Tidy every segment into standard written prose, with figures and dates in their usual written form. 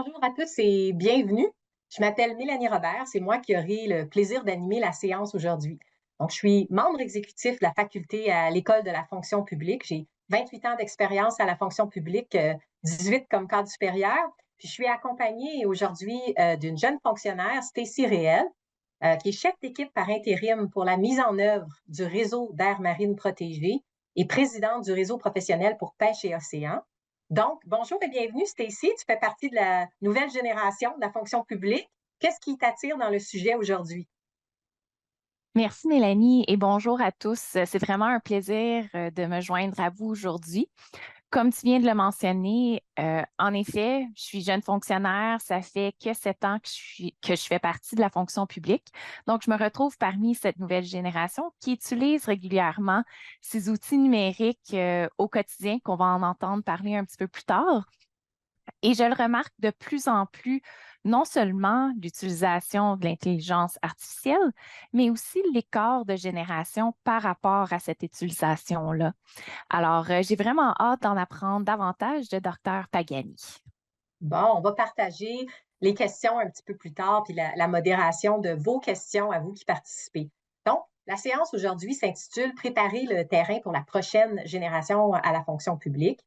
Bonjour à tous et bienvenue. Je m'appelle Mélanie Robert. C'est moi qui aurai le plaisir d'animer la séance aujourd'hui. Donc, je suis membre exécutif de la faculté à l'École de la fonction publique. J'ai 28 ans d'expérience à la fonction publique, 18 comme cadre supérieur. Puis, je suis accompagnée aujourd'hui d'une jeune fonctionnaire, Stacy Réel, qui est chef d'équipe par intérim pour la mise en œuvre du réseau d'aires marines protégées et présidente du réseau professionnel pour pêche et océan. Donc, bonjour et bienvenue, Stacy. Tu fais partie de la nouvelle génération de la fonction publique. Qu'est-ce qui t'attire dans le sujet aujourd'hui? Merci Mélanie et bonjour à tous. C'est vraiment un plaisir de me joindre à vous aujourd'hui. Comme tu viens de le mentionner, en effet, je suis jeune fonctionnaire. Ça fait que 7 ans que je fais partie de la fonction publique. Donc, je me retrouve parmi cette nouvelle génération qui utilise régulièrement ces outils numériques au quotidien qu'on va en entendre parler un petit peu plus tard. Et je le remarque de plus en plus, non seulement l'utilisation de l'intelligence artificielle, mais aussi l'écart de génération par rapport à cette utilisation-là. Alors, j'ai vraiment hâte d'en apprendre davantage de Dr. Pagani. Bon, on va partager les questions un petit peu plus tard, puis la modération de vos questions à vous qui participez. Donc, la séance aujourd'hui s'intitule Préparer le terrain pour la prochaine génération à la fonction publique.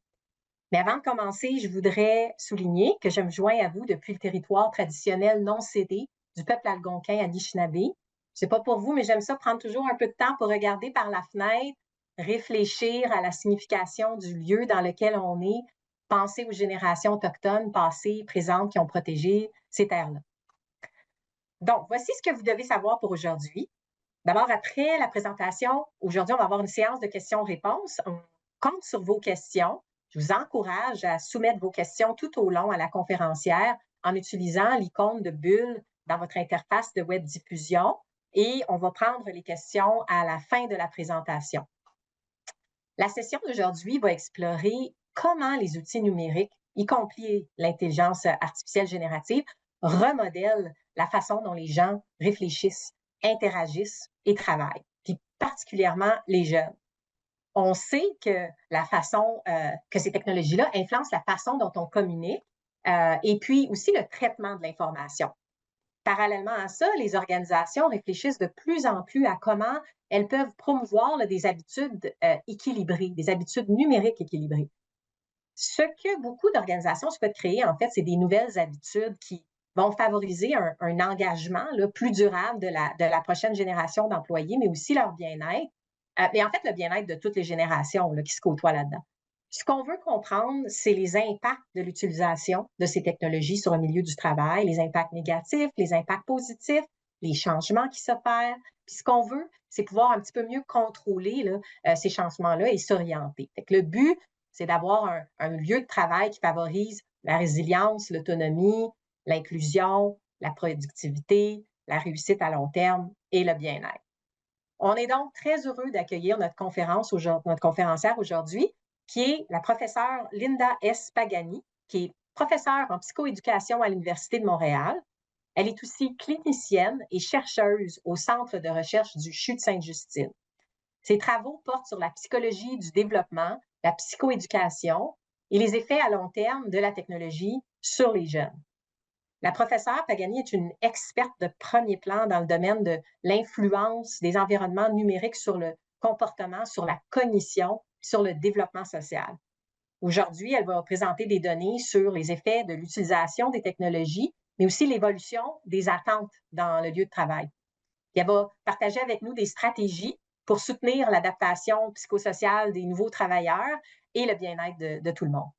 Mais avant de commencer, je voudrais souligner que je me joins à vous depuis le territoire traditionnel non cédé du peuple algonquin Anishinaabe. C'est pas pour vous, mais j'aime ça prendre toujours un peu de temps pour regarder par la fenêtre, réfléchir à la signification du lieu dans lequel on est, penser aux générations autochtones passées, présentes qui ont protégé ces terres-là. Donc, voici ce que vous devez savoir pour aujourd'hui. D'abord, après la présentation, aujourd'hui, on va avoir une séance de questions-réponses. On compte sur vos questions. Je vous encourage à soumettre vos questions tout au long à la conférencière en utilisant l'icône de bulle dans votre interface de web diffusion et on va prendre les questions à la fin de la présentation. La session d'aujourd'hui va explorer comment les outils numériques, y compris l'intelligence artificielle générative, remodèlent la façon dont les gens réfléchissent, interagissent et travaillent, puis particulièrement les jeunes. On sait que la façon que ces technologies-là influencent la façon dont on communique et puis aussi le traitement de l'information. Parallèlement à ça, les organisations réfléchissent de plus en plus à comment elles peuvent promouvoir là, des habitudes équilibrées, des habitudes numériques équilibrées. Ce que beaucoup d'organisations souhaitent créer, en fait, c'est des nouvelles habitudes qui vont favoriser un engagement là, plus durable de la prochaine génération d'employés, mais aussi leur bien-être. Mais en fait, le bien-être de toutes les générations là, qui se côtoient là-dedans. Ce qu'on veut comprendre, c'est les impacts de l'utilisation de ces technologies sur le milieu du travail, les impacts négatifs, les impacts positifs, les changements qui s'opèrent. Puis ce qu'on veut, c'est pouvoir un petit peu mieux contrôler là, ces changements-là et s'orienter. Fait que le but, c'est d'avoir un lieu de travail qui favorise la résilience, l'autonomie, l'inclusion, la productivité, la réussite à long terme et le bien-être. On est donc très heureux d'accueillir notre conférencière aujourd'hui, qui est la professeure Linda S. Pagani, qui est professeure en psychoéducation à l'Université de Montréal. Elle est aussi clinicienne et chercheuse au Centre de recherche du CHU de Sainte-Justine. Ses travaux portent sur la psychologie du développement, la psychoéducation et les effets à long terme de la technologie sur les jeunes. La professeure Pagani est une experte de premier plan dans le domaine de l'influence des environnements numériques sur le comportement, sur la cognition, sur le développement social. Aujourd'hui, elle va présenter des données sur les effets de l'utilisation des technologies, mais aussi l'évolution des attentes dans le lieu de travail. Elle va partager avec nous des stratégies pour soutenir l'adaptation psychosociale des nouveaux travailleurs et le bien-être de tout le monde.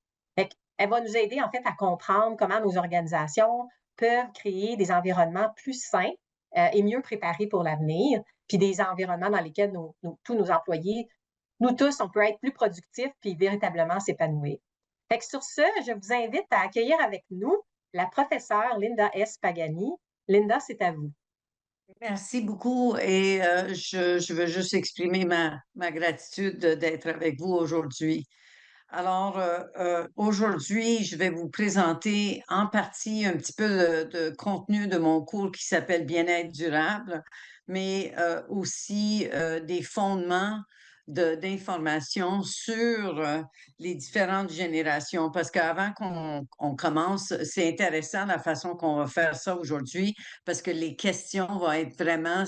Elle va nous aider en fait à comprendre comment nos organisations peuvent créer des environnements plus sains et mieux préparés pour l'avenir, puis des environnements dans lesquels tous nos employés, nous tous, on peut être plus productifs puis véritablement s'épanouir. Fait que sur ce, je vous invite à accueillir avec nous la professeure Linda S. Pagani. Linda, c'est à vous. Merci beaucoup et je veux juste exprimer ma gratitude d'être avec vous aujourd'hui. Alors, aujourd'hui, je vais vous présenter en partie un petit peu de contenu de mon cours qui s'appelle Bien-être durable, mais aussi des fondements d'informations sur les différentes générations. Parce qu'avant qu'on commence, c'est intéressant la façon qu'on va faire ça aujourd'hui, parce que les questions vont être vraiment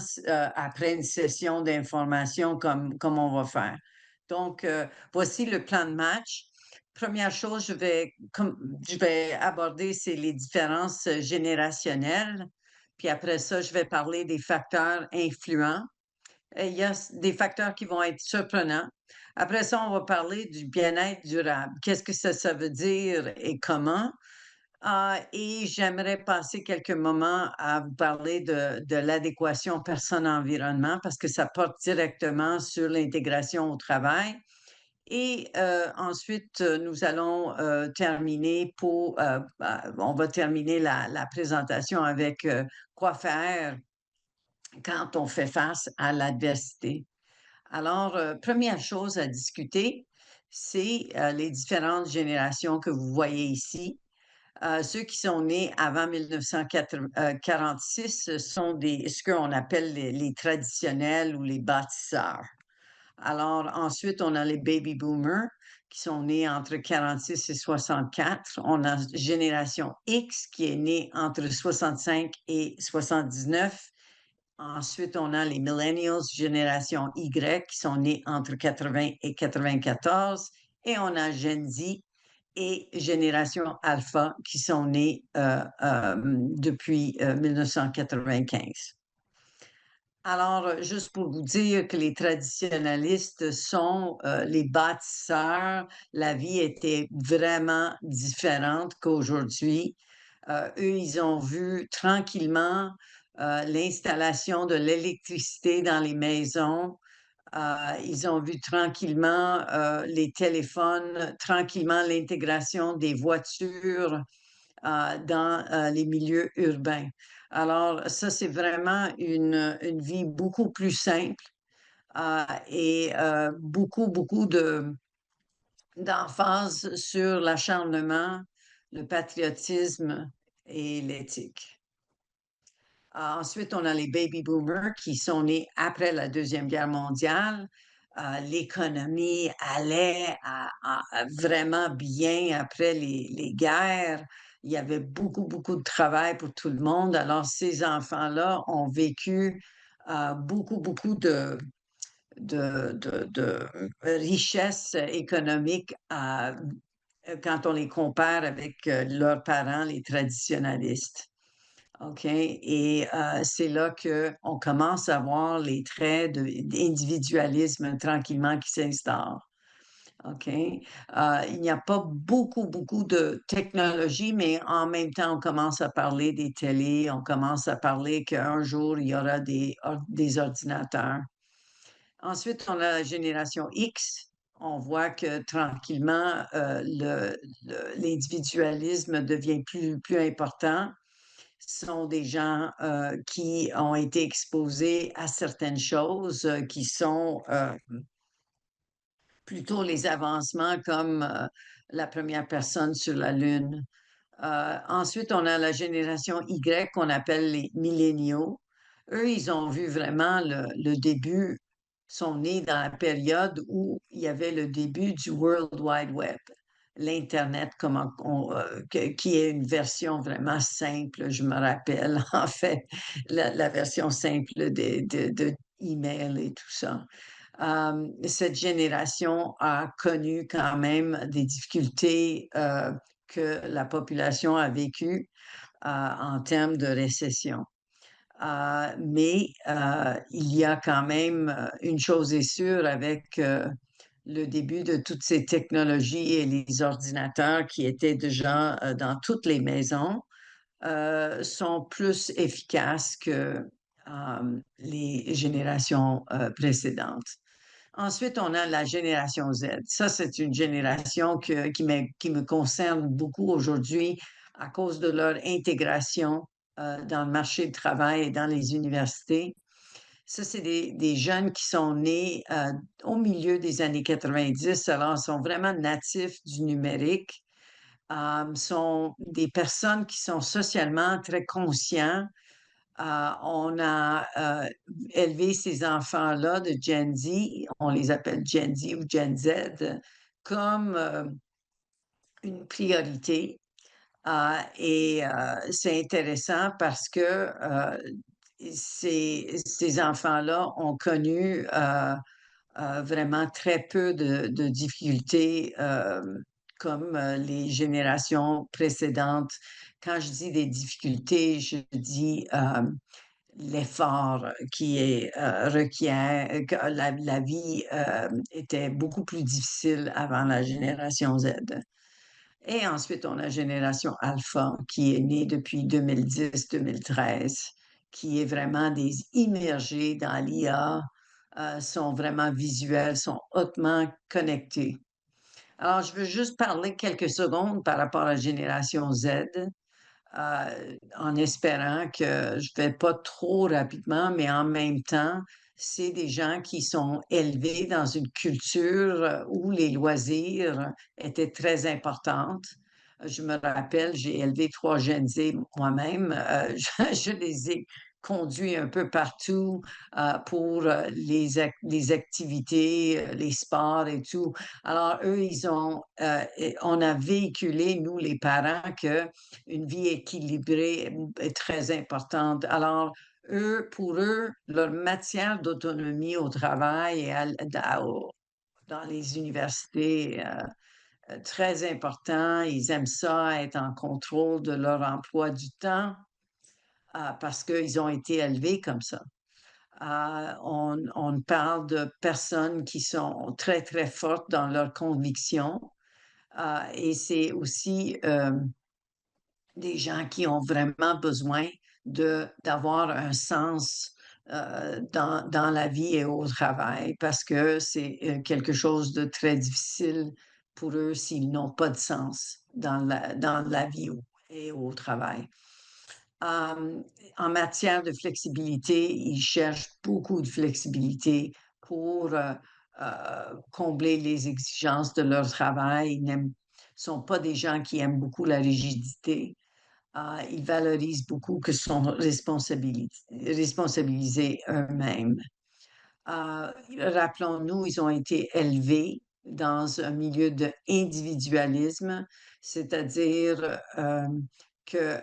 après une session d'information comme on va faire. Donc, voici le plan de match. Première chose, je vais aborder, c'est les différences générationnelles. Puis après ça, je vais parler des facteurs influents. Il y a des facteurs qui vont être surprenants. Après ça, on va parler du bien-être durable. Qu'est-ce que ça veut dire et comment? Et j'aimerais passer quelques moments à vous parler de l'adéquation personne-environnement parce que ça porte directement sur l'intégration au travail. Et ensuite, nous allons terminer on va terminer la présentation avec quoi faire quand on fait face à l'adversité. Alors, première chose à discuter, c'est les différentes générations que vous voyez ici. Ceux qui sont nés avant 1946 sont ce qu'on appelle les traditionnels ou les bâtisseurs. Alors, ensuite, on a les baby boomers qui sont nés entre 46 et 64. On a Génération X qui est née entre 65 et 79. Ensuite, on a les millennials, Génération Y qui sont nés entre 80 et 94. Et on a Gen Z et Génération Alpha qui sont nés depuis 1995. Alors, juste pour vous dire que les traditionalistes sont les bâtisseurs, la vie était vraiment différente qu'aujourd'hui. Eux, ils ont vu tranquillement l'installation de l'électricité dans les maisons. Ils ont vu tranquillement les téléphones, tranquillement l'intégration des voitures dans les milieux urbains. Alors, ça, c'est vraiment une vie beaucoup plus simple et beaucoup d'emphase sur l'acharnement, le patriotisme et l'éthique. Ensuite, on a les baby boomers qui sont nés après la Deuxième Guerre mondiale. L'économie allait vraiment bien après les guerres. Il y avait beaucoup de travail pour tout le monde. Alors, ces enfants-là ont vécu beaucoup de richesses économiques quand on les compare avec leurs parents, les traditionalistes. OK? Et c'est là qu'on commence à voir les traits d'individualisme tranquillement qui s'instaurent. OK? Il n'y a pas beaucoup de technologie, mais en même temps, on commence à parler des télés, on commence à parler qu'un jour, il y aura des ordinateurs. Ensuite, on a la génération X. On voit que tranquillement, l'individualisme devient plus important. Ce sont des gens qui ont été exposés à certaines choses qui sont plutôt les avancements comme la première personne sur la Lune. Ensuite, on a la génération Y qu'on appelle les milléniaux. Eux, ils ont vu vraiment le début, sont nés dans la période où il y avait le début du World Wide Web, l'Internet, qui est une version vraiment simple, je me rappelle, en fait, la version simple de email et tout ça. Cette génération a connu quand même des difficultés que la population a vécues en termes de récession. Mais il y a quand même une chose est sûre avec le début de toutes ces technologies et les ordinateurs qui étaient déjà dans toutes les maisons sont plus efficaces que les générations précédentes. Ensuite, on a la génération Z. Ça, c'est une génération qui me concerne beaucoup aujourd'hui à cause de leur intégration dans le marché du travail et dans les universités. Ça, c'est des jeunes qui sont nés au milieu des années 90, alors ils sont vraiment natifs du numérique. Sont des personnes qui sont socialement très conscients. On a élever ces enfants-là de Gen Z, on les appelle Gen Z ou Gen Z, comme une priorité. C'est intéressant parce que ces enfants-là ont connu vraiment très peu de difficultés comme les générations précédentes. Quand je dis des difficultés, je dis l'effort qui est requiert, que la vie était beaucoup plus difficile avant la génération Z. Et ensuite, on a la génération Alpha qui est née depuis 2010-2013, qui est vraiment des immergés dans l'IA, sont vraiment visuels, sont hautement connectés. Alors, je veux juste parler quelques secondes par rapport à la génération Z, en espérant que je ne vais pas trop rapidement, mais en même temps, c'est des gens qui sont élevés dans une culture où les loisirs étaient très importantes. Je me rappelle, j'ai élevé 3 jeunes moi-même. Je les ai conduits un peu partout pour les activités, les sports et tout. Alors, eux, on a véhiculé, nous, les parents, que une vie équilibrée est très importante. Alors, pour eux, leur matière d'autonomie au travail et dans les universités, très important. Ils aiment ça, être en contrôle de leur emploi du temps, parce qu'ils ont été élevés comme ça. On parle de personnes qui sont très, très fortes dans leurs convictions. Et c'est aussi des gens qui ont vraiment besoin d'avoir un sens dans la vie et au travail parce que c'est quelque chose de très difficile pour eux s'ils n'ont pas de sens dans la vie et au travail. Euh, En matière de flexibilité, ils cherchent beaucoup de flexibilité pour combler les exigences de leur travail. Ils ne sont pas des gens qui aiment beaucoup la rigidité. Ils valorisent beaucoup que sont responsabilisés eux-mêmes. Rappelons-nous, ils ont été élevés dans un milieu d'individualisme, c'est-à-dire que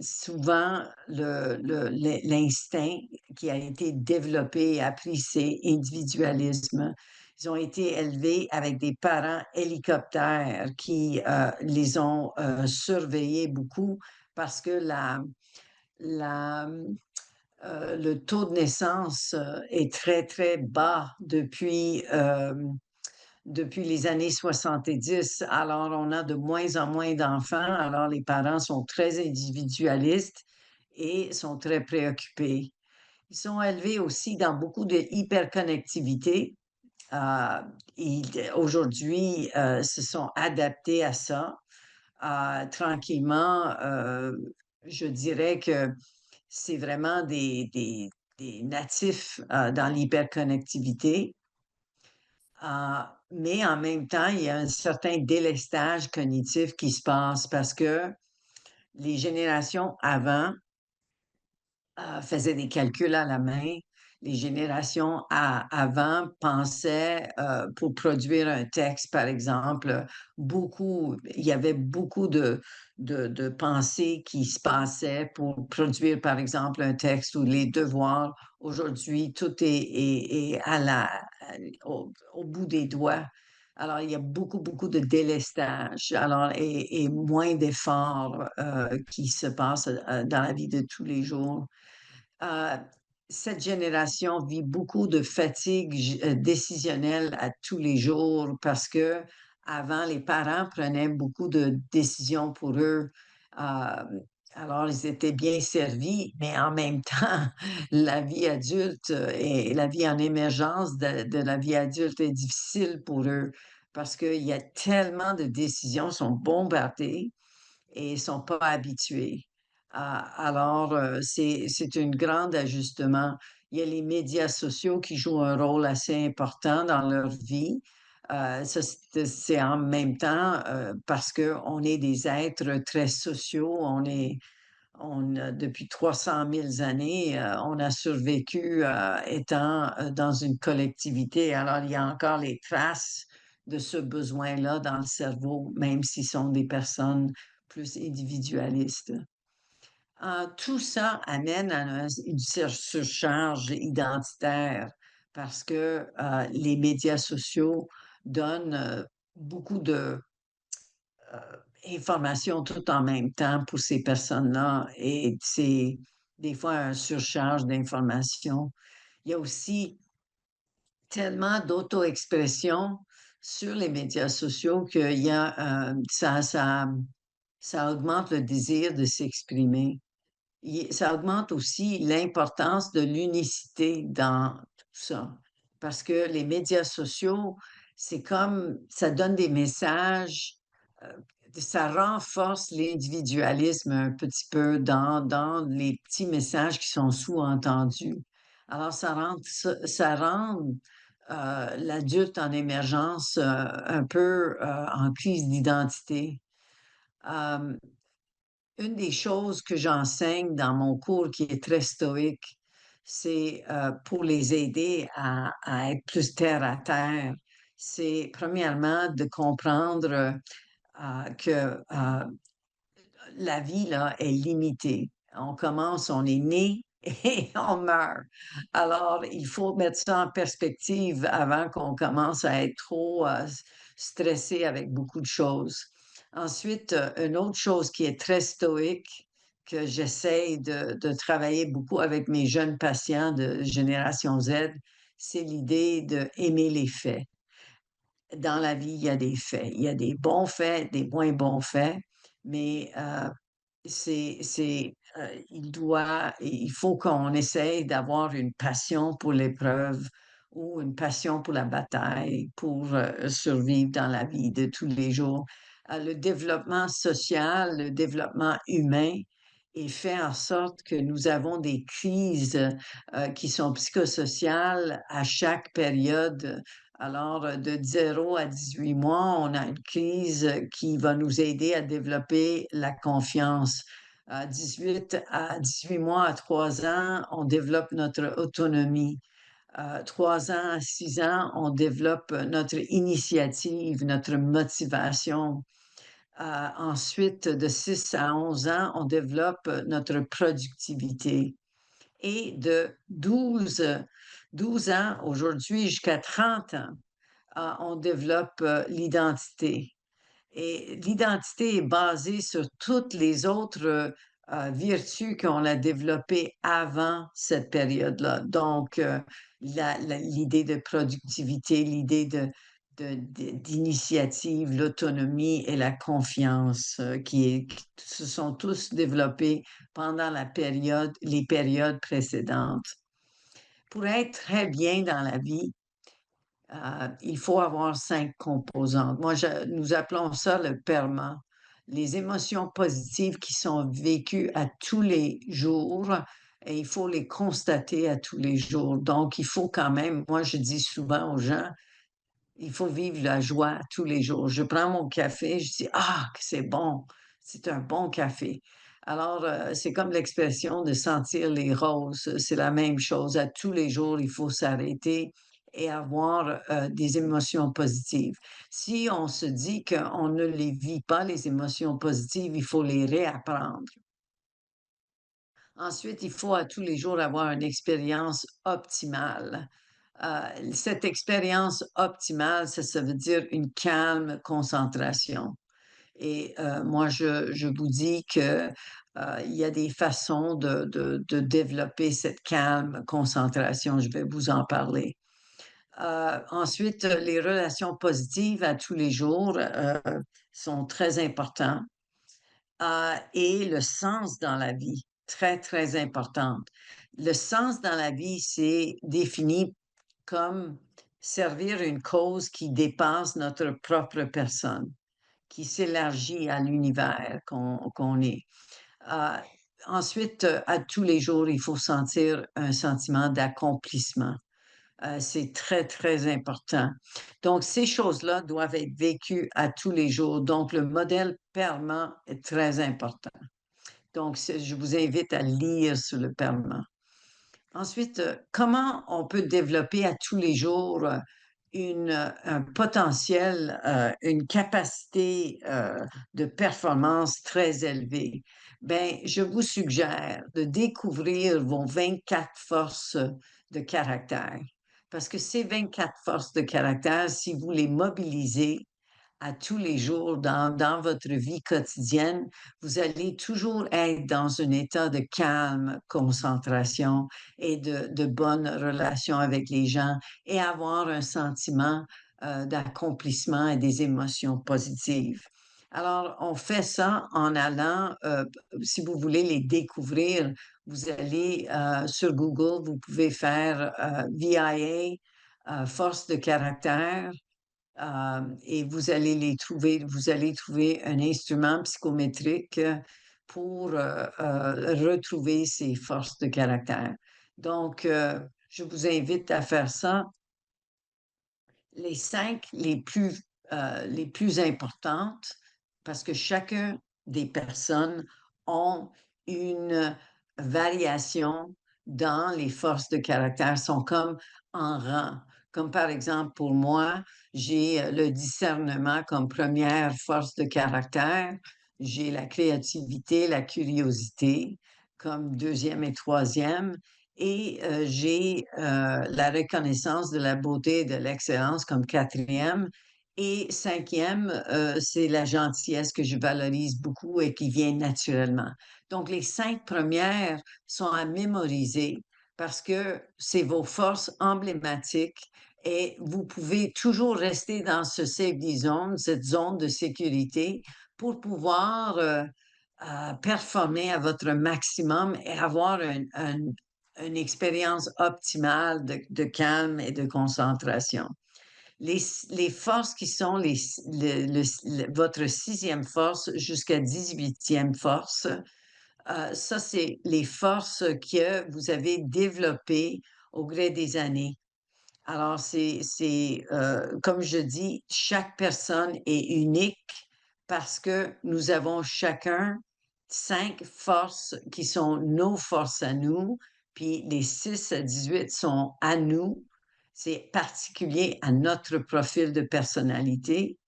souvent l'instinct qui a été développé et appris, c'est individualisme. Ils ont été élevés avec des parents hélicoptères qui les ont surveillés beaucoup parce que la, le taux de naissance est très, très bas depuis les années 70. Alors, on a de moins en moins d'enfants. Alors, les parents sont très individualistes et sont très préoccupés. Ils sont élevés aussi dans beaucoup de hyperconnectivité. Euh, Aujourd'hui, se sont adaptés à ça. Tranquillement, je dirais que c'est vraiment des natifs dans l'hyperconnectivité. Mais en même temps, il y a un certain délestage cognitif qui se passe parce que les générations avant faisaient des calculs à la main. Les générations avant pensaient pour produire un texte, par exemple, il y avait beaucoup de pensées qui se passaient pour produire, par exemple, un texte ou les devoirs. Aujourd'hui, tout est au bout des doigts. Alors, il y a beaucoup, beaucoup de délestage, alors, et moins d'efforts qui se passent dans la vie de tous les jours. Euh, cette génération vit beaucoup de fatigue décisionnelle à tous les jours parce que avant, les parents prenaient beaucoup de décisions pour eux. Euh, alors, ils étaient bien servis, mais en même temps, la vie adulte et la vie en émergence de la vie adulte est difficile pour eux parce qu'il y a tellement de décisions, sont bombardées et ne sont pas habitués. Alors, c'est un grand ajustement. Il y a les médias sociaux qui jouent un rôle assez important dans leur vie. Ça, c'est en même temps parce qu'on est des êtres très sociaux, Depuis 300 000 années, on a survécu étant dans une collectivité. Alors, il y a encore les traces de ce besoin-là dans le cerveau, même s'ils sont des personnes plus individualistes. Tout ça amène à une surcharge identitaire parce que les médias sociaux donnent beaucoup de euh, informations tout en même temps pour ces personnes-là et c'est des fois un surcharge d'informations. Il y a aussi tellement d'auto-expression sur les médias sociaux qu'il y a ça augmente le désir de s'exprimer. Ça augmente aussi l'importance de l'unicité dans tout ça. Parce que les médias sociaux, c'est comme, ça donne des messages, euh, ça renforce l'individualisme un petit peu dans les petits messages qui sont sous-entendus. Alors, ça rend l'adulte en émergence un peu en crise d'identité. Euh, une des choses que j'enseigne dans mon cours qui est très stoïque, c'est pour les aider à être plus terre à terre. C'est premièrement de comprendre que la vie là, est limitée. On commence, on est né et on meurt. Alors, il faut mettre ça en perspective avant qu'on commence à être trop stressé avec beaucoup de choses. Ensuite, une autre chose qui est très stoïque, que j'essaie de travailler beaucoup avec mes jeunes patients de Génération Z, c'est l'idée d'aimer les faits. Dans la vie, il y a des faits. Il y a des bons faits, des moins bons faits, mais il faut qu'on essaye d'avoir une passion pour l'épreuve ou une passion pour la bataille, pour survivre dans la vie de tous les jours. Le développement social, le développement humain est fait en sorte que nous avons des crises qui sont psychosociales à chaque période. Alors, de 0 à 18 mois, on a une crise qui va nous aider à développer la confiance. À 18 mois, à 3 ans, on développe notre autonomie. 3 ans à 6 ans, on développe notre initiative, notre motivation. Ensuite, de 6 à 11 ans, on développe notre productivité. Et de 12 ans aujourd'hui jusqu'à 30 ans, on développe l'identité. Et l'identité est basée sur toutes les autres vertus qu'on a développées avant cette période-là. Donc, l'idée de productivité, l'idée d'initiative, l'autonomie et la confiance qui se sont tous développés pendant les périodes précédentes. Pour être très bien dans la vie, il faut avoir 5 composantes. Nous appelons ça le PERMA, les émotions positives qui sont vécues à tous les jours et il faut les constater à tous les jours. Donc, il faut quand même, moi je dis souvent aux gens, il faut vivre la joie tous les jours. Je prends mon café, je dis, ah, que c'est bon, c'est un bon café. Alors, c'est comme l'expression de sentir les roses. C'est la même chose. À tous les jours, il faut s'arrêter et avoir des émotions positives. Si on se dit qu'on ne les vit pas, les émotions positives, il faut les réapprendre. Ensuite, il faut à tous les jours avoir une expérience optimale. Cette expérience optimale, ça veut dire une calme concentration. Et moi, je vous dis que il y a des façons de développer cette calme concentration. Je vais vous en parler. Ensuite, les relations positives à tous les jours sont très importantes. Et le sens dans la vie, très, très importante. Le sens dans la vie, c'est défini comme servir une cause qui dépasse notre propre personne, qui s'élargit à l'univers qu'on est. Euh, Ensuite, à tous les jours, il faut sentir un sentiment d'accomplissement. C'est très, très important. Donc, ces choses-là doivent être vécues à tous les jours. Donc, le modèle permanent est très important. Donc, je vous invite à lire sur le permanent. Ensuite, comment on peut développer à tous les jours un potentiel, une capacité de performance très élevée? Ben, je vous suggère de découvrir vos 24 forces de caractère. Parce que ces 24 forces de caractère, si vous les mobilisez, à tous les jours dans votre vie quotidienne, vous allez toujours être dans un état de calme, concentration et de bonne relation avec les gens et avoir un sentiment d'accomplissement et des émotions positives. Alors, on fait ça en allant, si vous voulez les découvrir, vous allez sur Google, vous pouvez faire VIA, force de caractère, et vous allez les trouver, vous allez trouver un instrument psychométrique pour retrouver ces forces de caractère. Donc, je vous invite à faire ça. Les 5 les plus importantes, parce que chacun des personnes ont une variation dans les forces de caractère, sont comme en rang. Comme par exemple, pour moi, j'ai le discernement comme première force de caractère. J'ai la créativité, la curiosité comme deuxième et troisième. Et j'ai la reconnaissance de la beauté et de l'excellence comme quatrième. Et cinquième, c'est la gentillesse que je valorise beaucoup et qui vient naturellement. Donc, les 5 premières sont à mémoriser parce que c'est vos forces emblématiques et vous pouvez toujours rester dans ce safety zone, cette zone de sécurité pour pouvoir performer à votre maximum et avoir une expérience optimale de calme et de concentration. Les forces qui sont votre sixième force jusqu'à 18e force, ça, c'est les forces que vous avez développées au gré des années. Alors, comme je dis, chaque personne est unique parce que nous avons chacun 5 forces qui sont nos forces à nous, puis les 6 à 18 sont à nous. C'est particulier à notre profil de personnalité.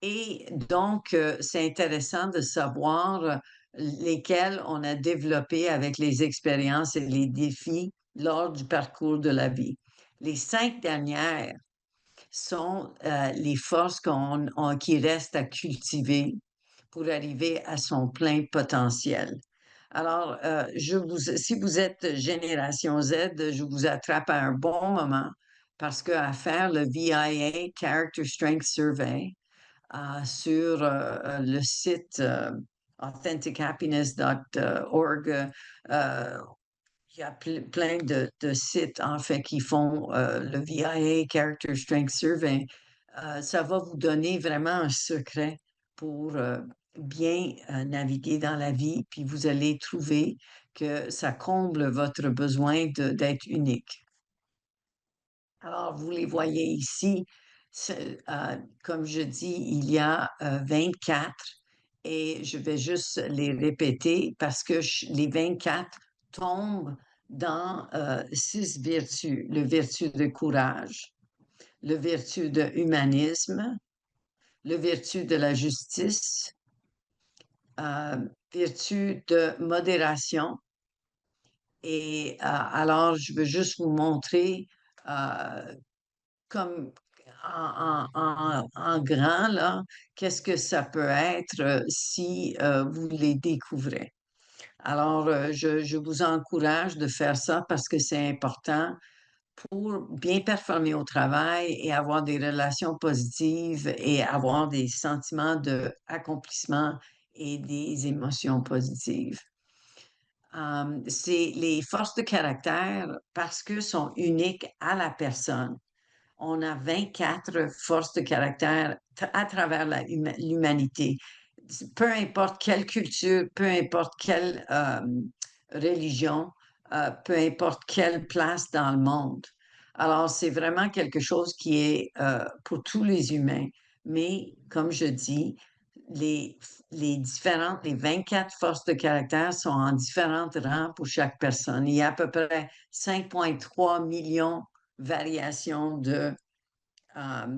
Et donc, c'est intéressant de savoir lesquels on a développés avec les expériences et les défis lors du parcours de la vie. Les 5 dernières sont les forces qui restent à cultiver pour arriver à son plein potentiel. Alors, si vous êtes Génération Z, je vous attrape à un bon moment parce qu'à faire le VIA Character Strength Survey sur le site authentichappiness.org, il y a plein de sites, en fait, qui font le VIA Character Strength Survey. Ça va vous donner vraiment un secret pour bien naviguer dans la vie, puis vous allez trouver que ça comble votre besoin d'être unique. Alors, vous les voyez ici. Comme je dis, il y a 24 et je vais juste les répéter parce que les 24 tombent dans 6 vertus. Le vertu de courage, le vertu de humanisme, le vertu de la justice, vertu de modération. Et alors, je veux juste vous montrer comme en grand, là, qu'est-ce que ça peut être si vous les découvrez. Alors, je vous encourage de faire ça parce que c'est important pour bien performer au travail et avoir des relations positives et avoir des sentiments d'accomplissement et des émotions positives. C'est les forces de caractère parce que sont uniques à la personne. On a 24 forces de caractère à travers l'humanité. Peu importe quelle culture, peu importe quelle religion, peu importe quelle place dans le monde. Alors, c'est vraiment quelque chose qui est pour tous les humains. Mais, comme je dis, les, les 24 forces de caractère sont en différents rangs pour chaque personne. Il y a à peu près 5,3 millions de variations de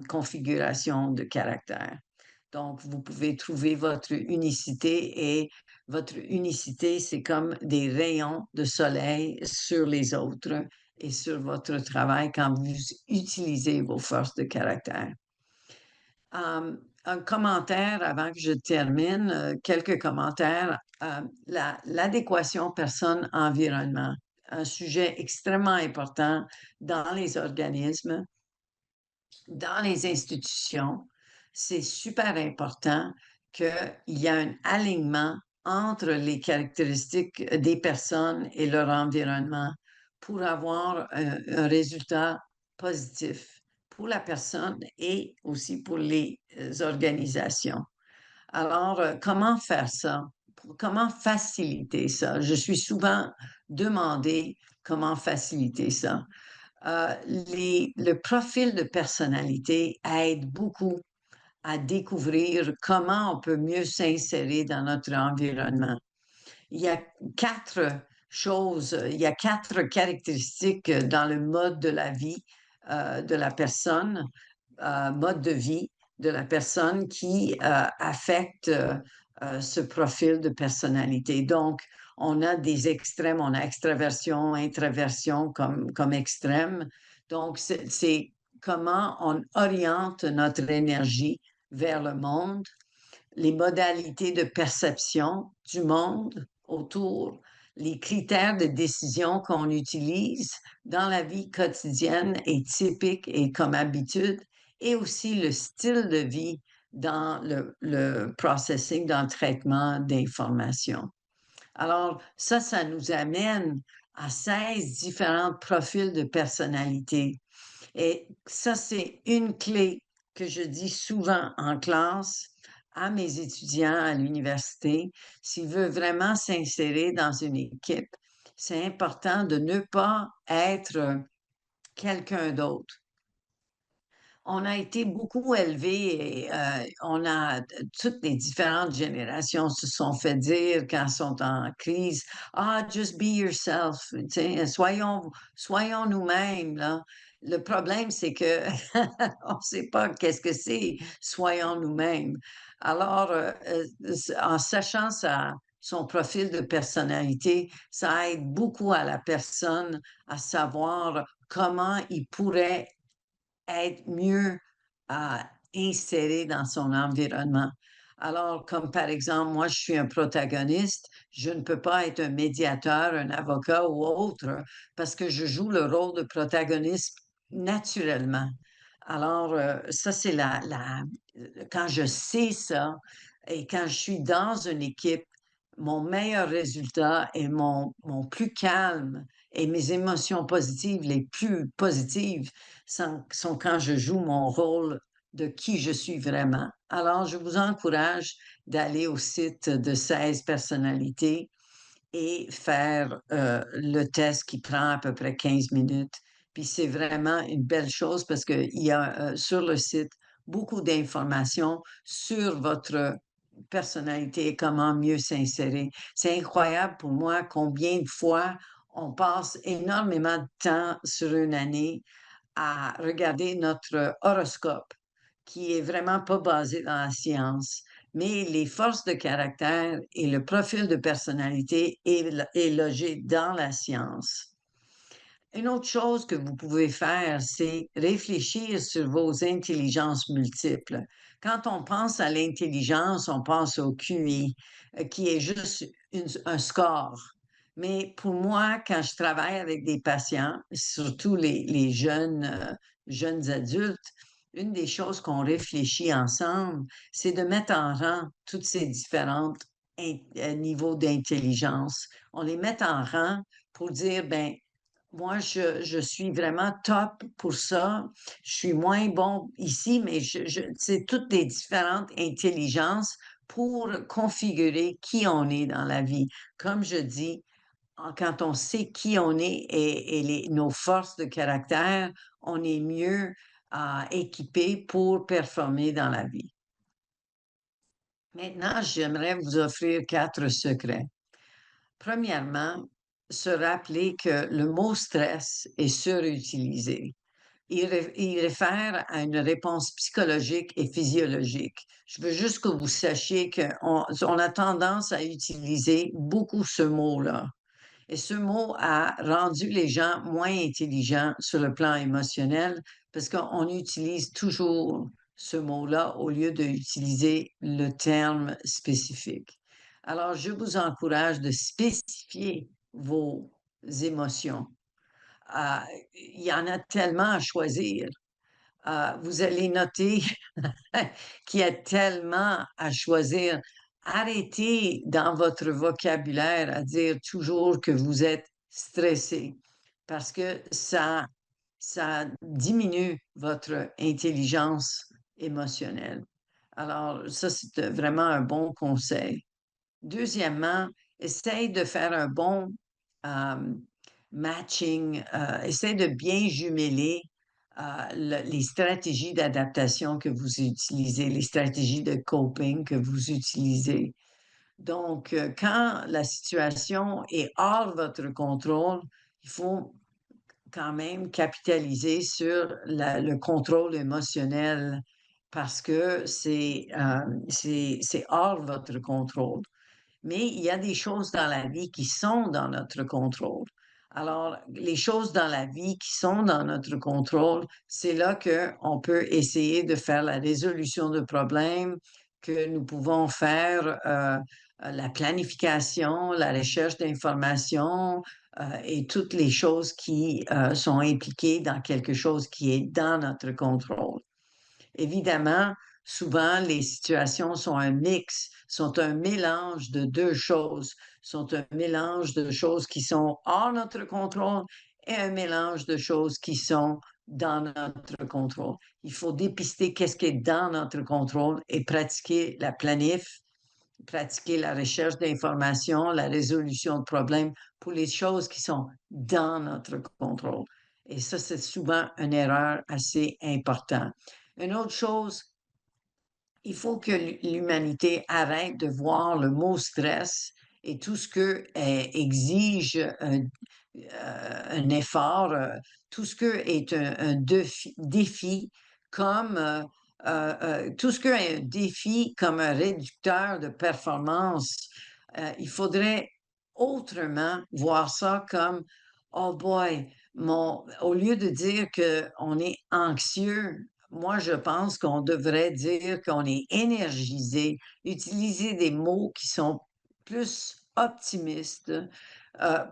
configuration de caractère. Donc, vous pouvez trouver votre unicité et votre unicité, c'est comme des rayons de soleil sur les autres et sur votre travail quand vous utilisez vos forces de caractère. Un commentaire avant que je termine, quelques commentaires. L'adéquation personne-environnement, un sujet extrêmement important dans les organismes, dans les institutions. C'est super important qu'il y ait un alignement entre les caractéristiques des personnes et leur environnement pour avoir un résultat positif pour la personne et aussi pour les organisations. Alors, comment faire ça? Comment faciliter ça? Je suis souvent demandé comment faciliter ça. Le profil de personnalité aide beaucoup à découvrir comment on peut mieux s'insérer dans notre environnement. Il y a quatre choses, il y a quatre caractéristiques dans le mode de la vie de la personne, mode de vie de la personne qui affecte ce profil de personnalité. Donc, on a des extrêmes, on a extraversion, introversion comme extrême. Donc, c'est comment on oriente notre énergie vers le monde, les modalités de perception du monde autour, les critères de décision qu'on utilise dans la vie quotidienne et typique et comme habitude, et aussi le style de vie dans le processing, dans le traitement d'informations. Alors, ça nous amène à 16 différents profils de personnalité. Et ça, c'est une clé que je dis souvent en classe à mes étudiants à l'université. S'ils veulent vraiment s'insérer dans une équipe, c'est important de ne pas être quelqu'un d'autre. On a été beaucoup élevés et toutes les différentes générations se sont fait dire quand elles sont en crise, ah, just be yourself, tu sais, soyons nous-mêmes, là. Le problème, c'est que on ne sait pas qu'est-ce que c'est, soyons nous-mêmes. Alors, en sachant son profil de personnalité, ça aide beaucoup à la personne à savoir comment il pourrait être mieux inséré dans son environnement. Alors, comme par exemple, moi, je suis un protagoniste, je ne peux pas être un médiateur, un avocat ou autre parce que je joue le rôle de protagoniste naturellement. Alors, ça, c'est quand je sais ça et quand je suis dans une équipe, mon meilleur résultat et mon plus calme et mes émotions positives, les plus positives, sont quand je joue mon rôle de qui je suis vraiment. Alors, je vous encourage d'aller au site de 16 personnalités et faire le test qui prend à peu près 15 minutes. Puis c'est vraiment une belle chose parce qu'il y a sur le site beaucoup d'informations sur votre personnalité et comment mieux s'insérer. C'est incroyable pour moi combien de fois on passe énormément de temps sur une année à regarder notre horoscope, qui est vraiment pas basé dans la science, mais les forces de caractère et le profil de personnalité est logé dans la science. Une autre chose que vous pouvez faire, c'est réfléchir sur vos intelligences multiples. Quand on pense à l'intelligence, on pense au QI, qui est juste un score. Mais pour moi, quand je travaille avec des patients, surtout les jeunes adultes, une des choses qu'on réfléchit ensemble, c'est de mettre en rang toutes ces différentes niveaux d'intelligence. On les met en rang pour dire, ben, moi, je suis vraiment top pour ça. Je suis moins bon ici, mais c'est toutes les différentes intelligences pour configurer qui on est dans la vie. Comme je dis, quand on sait qui on est et nos forces de caractère, on est mieux équipé pour performer dans la vie. Maintenant, j'aimerais vous offrir 4 secrets. Premièrement, se rappeler que le mot stress est surutilisé. Il réfère à une réponse psychologique et physiologique. Je veux juste que vous sachiez qu'on a tendance à utiliser beaucoup ce mot-là. Et ce mot a rendu les gens moins intelligents sur le plan émotionnel parce qu'on utilise toujours ce mot-là au lieu d'utiliser le terme spécifique. Alors, je vous encourage de spécifier vos émotions. Euh, il y en a tellement à choisir. Vous allez noter qu'il y a tellement à choisir. Arrêtez dans votre vocabulaire à dire toujours que vous êtes stressé parce que ça diminue votre intelligence émotionnelle. Alors, ça, c'est vraiment un bon conseil. Deuxièmement, essaye de faire un bon euh, matching, essaye de bien jumeler les stratégies d'adaptation que vous utilisez, les stratégies de coping que vous utilisez. Donc, quand la situation est hors votre contrôle, il faut quand même capitaliser sur le contrôle émotionnel parce que c'est hors votre contrôle. Mais il y a des choses dans la vie qui sont dans notre contrôle. Alors, les choses dans la vie qui sont dans notre contrôle, c'est là qu'on peut essayer de faire la résolution de problèmes, que nous pouvons faire la planification, la recherche d'informations et toutes les choses qui sont impliquées dans quelque chose qui est dans notre contrôle. Évidemment, souvent, les situations sont un mix, sont un mélange de deux choses, sont un mélange de choses qui sont hors notre contrôle et un mélange de choses qui sont dans notre contrôle. Il faut dépister qu'est-ce qui est dans notre contrôle et pratiquer la planif, pratiquer la recherche d'informations, la résolution de problèmes pour les choses qui sont dans notre contrôle. Et ça, c'est souvent une erreur assez importante. Une autre chose, il faut que l'humanité arrête de voir le mot stress et tout ce que exige un effort, tout ce que est un défi comme tout ce que est un défi comme un réducteur de performance. Il faudrait autrement voir ça comme oh boy, au lieu de dire qu'on est anxieux, moi, je pense qu'on devrait dire qu'on est énergisé, utiliser des mots qui sont plus optimistes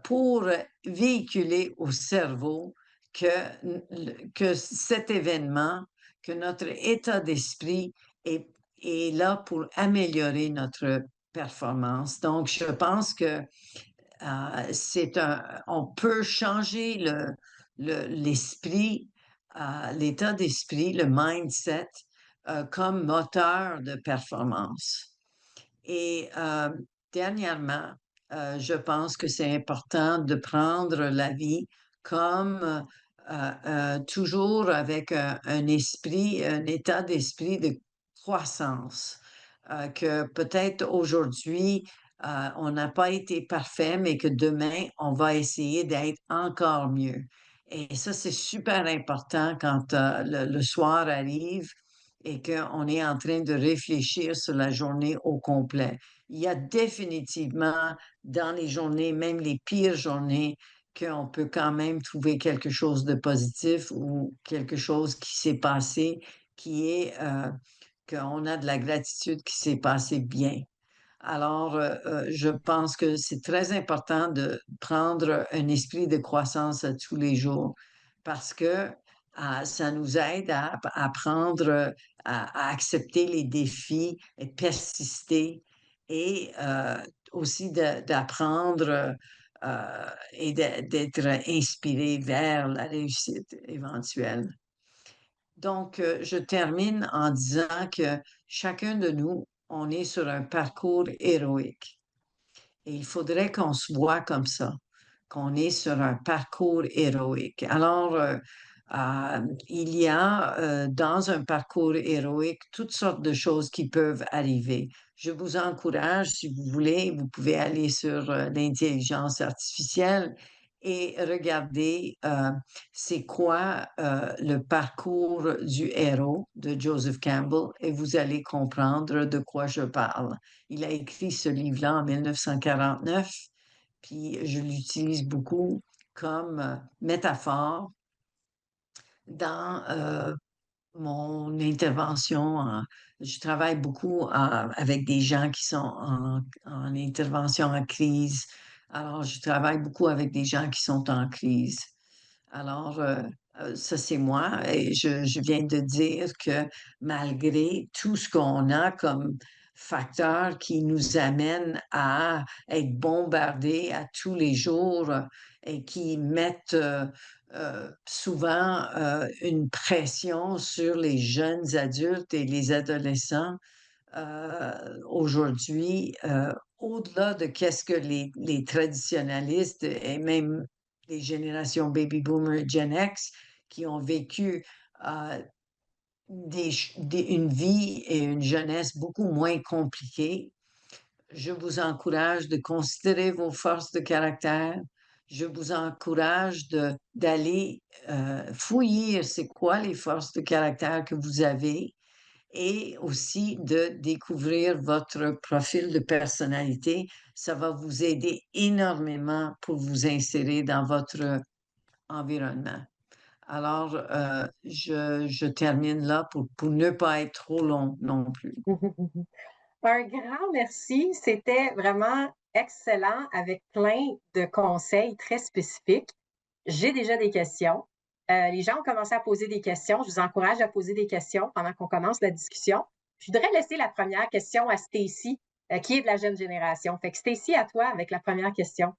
pour véhiculer au cerveau que cet événement, que notre état d'esprit est là pour améliorer notre performance. Donc, je pense que on peut changer l'esprit, l'état d'esprit, le mindset comme moteur de performance. Et dernièrement, je pense que c'est important de prendre la vie comme toujours avec un esprit, un état d'esprit de croissance. Que peut-être aujourd'hui, on n'a pas été parfait, mais que demain, on va essayer d'être encore mieux. Et ça, c'est super important quand le soir arrive et qu'on est en train de réfléchir sur la journée au complet. Il y a définitivement dans les journées, même les pires journées, qu'on peut quand même trouver quelque chose de positif ou quelque chose qui s'est passé, qui est qu'on a de la gratitude qui s'est passé bien. Alors, je pense que c'est très important de prendre un esprit de croissance à tous les jours parce que ça nous aide à prendre, à accepter les défis et persister et aussi d'apprendre et d'être inspiré vers la réussite éventuelle. Donc, je termine en disant que chacun de nous, on est sur un parcours héroïque. Et il faudrait qu'on se voit comme ça, qu'on est sur un parcours héroïque. Alors, Il y a dans un parcours héroïque toutes sortes de choses qui peuvent arriver. Je vous encourage, si vous voulez, vous pouvez aller sur l'intelligence artificielle et regarder c'est quoi le parcours du héros de Joseph Campbell et vous allez comprendre de quoi je parle. Il a écrit ce livre-là en 1949, puis je l'utilise beaucoup comme métaphore dans mon intervention. Je travaille beaucoup avec des gens qui sont en intervention en crise. Alors, je travaille beaucoup avec des gens qui sont en crise. Alors, ça, c'est moi. Et je viens de dire que malgré tout ce qu'on a comme facteurs qui nous amènent à être bombardés à tous les jours et qui mettent souvent une pression sur les jeunes adultes et les adolescents aujourd'hui, au-delà de qu'est-ce que les traditionalistes et même les générations baby boomer et Gen X qui ont vécu euh, une vie et une jeunesse beaucoup moins compliquées. Je vous encourage de considérer vos forces de caractère. Je vous encourage d'aller fouiller c'est quoi les forces de caractère que vous avez et aussi de découvrir votre profil de personnalité. Ça va vous aider énormément pour vous insérer dans votre environnement. Alors, je termine là pour ne pas être trop long non plus. Un grand merci. C'était vraiment excellent avec plein de conseils très spécifiques. J'ai déjà des questions. Les gens ont commencé à poser des questions. Je vous encourage à poser des questions pendant qu'on commence la discussion. Je voudrais laisser la première question à Stacy, qui est de la jeune génération. Fait que Stacy, à toi avec la première question.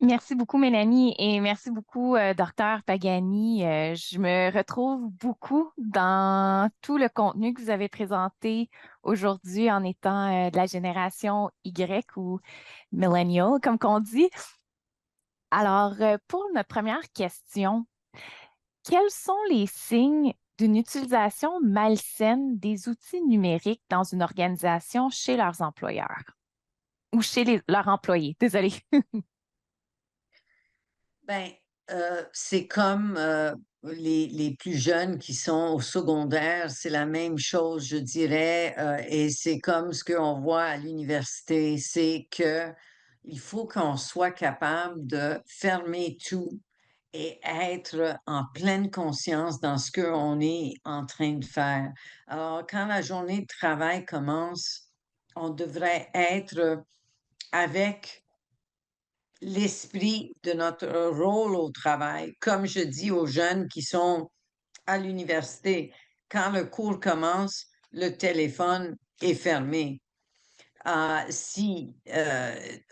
Merci beaucoup, Mélanie, et merci beaucoup, docteur Pagani. Je me retrouve beaucoup dans tout le contenu que vous avez présenté aujourd'hui en étant de la génération Y ou millennial, comme qu'on dit. Alors, pour notre première question, quels sont les signes d'une utilisation malsaine des outils numériques dans une organisation chez leurs employeurs ou chez leurs employés? Désolée. Ben, c'est comme les plus jeunes qui sont au secondaire, c'est la même chose, je dirais, et c'est comme ce qu'on voit à l'université, c'est que il faut qu'on soit capable de fermer tout et être en pleine conscience dans ce qu'on est en train de faire. Alors, quand la journée de travail commence, on devrait être avec l'esprit de notre rôle au travail. Comme je dis aux jeunes qui sont à l'université, quand le cours commence, le téléphone est fermé. Si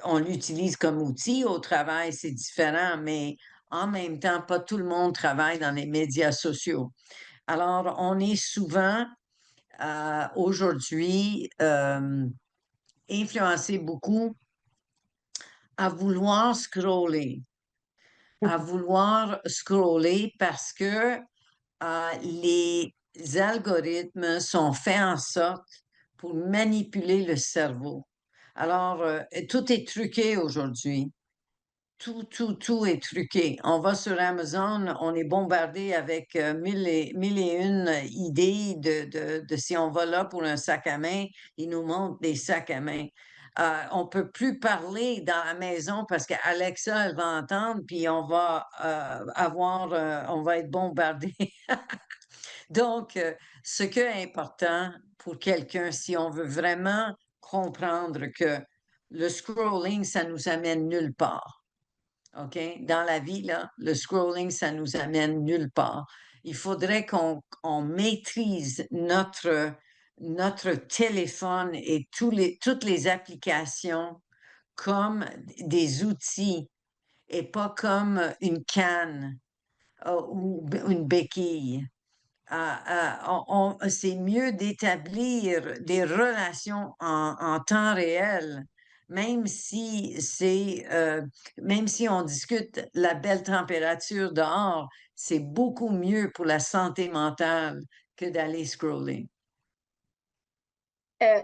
on l'utilise comme outil au travail, c'est différent, mais en même temps, pas tout le monde travaille dans les médias sociaux. Alors, on est souvent aujourd'hui influencé beaucoup à vouloir scroller. À vouloir scroller parce que les algorithmes sont faits en sorte pour manipuler le cerveau. Alors, tout est truqué aujourd'hui. Tout est truqué. On va sur Amazon, on est bombardé avec mille et une idées de si on va là pour un sac à main, ils nous montrent des sacs à main. On peut plus parler dans la maison parce qu'Alexa, elle va entendre, puis on va on va être bombardé. Donc, ce qui est important pour quelqu'un, si on veut vraiment comprendre que le scrolling, ça nous amène nulle part. OK? Dans la vie, là, le scrolling, ça nous amène nulle part. Il faudrait qu'on maîtrise notre téléphone et toutes les applications comme des outils et pas comme une canne ou une béquille. C'est mieux d'établir des relations en temps réel, même si même si on discute la belle température dehors, c'est beaucoup mieux pour la santé mentale que d'aller scroller.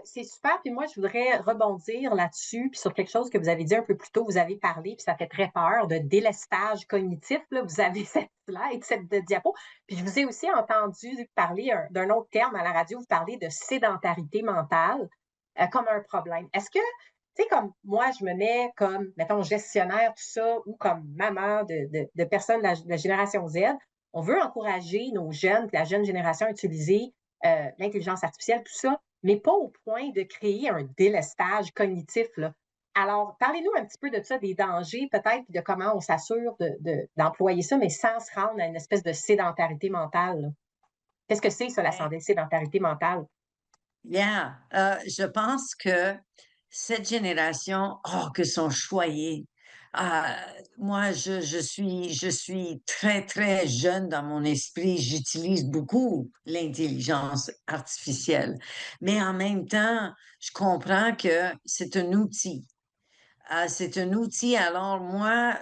C'est super. Puis moi, je voudrais rebondir là-dessus, puis sur quelque chose que vous avez dit un peu plus tôt. Vous avez parlé, puis ça fait très peur, de délestage cognitif. Là. Vous avez cette slide, cette diapo. Puis je vous ai aussi entendu parler d'un autre terme à la radio. Vous parlez de sédentarité mentale comme un problème. Est-ce que, tu sais, comme moi, je me mets comme, mettons, gestionnaire, tout ça, ou comme maman de personnes de la génération Z, on veut encourager nos jeunes, la jeune génération à utiliser l'intelligence artificielle, tout ça, mais pas au point de créer un délestage cognitif. Là. Alors, parlez-nous un petit peu de ça, des dangers peut-être, puis de comment on s'assure d'employer ça, mais sans se rendre à une espèce de sédentarité mentale. Là. Qu'est-ce que c'est ça, la sédentarité mentale? Yeah, je pense que cette génération, oh, que sont choyés. Ah, moi, je suis très, très jeune dans mon esprit. J'utilise beaucoup l'intelligence artificielle. Mais en même temps, je comprends que c'est un outil. C'est un outil. Alors moi,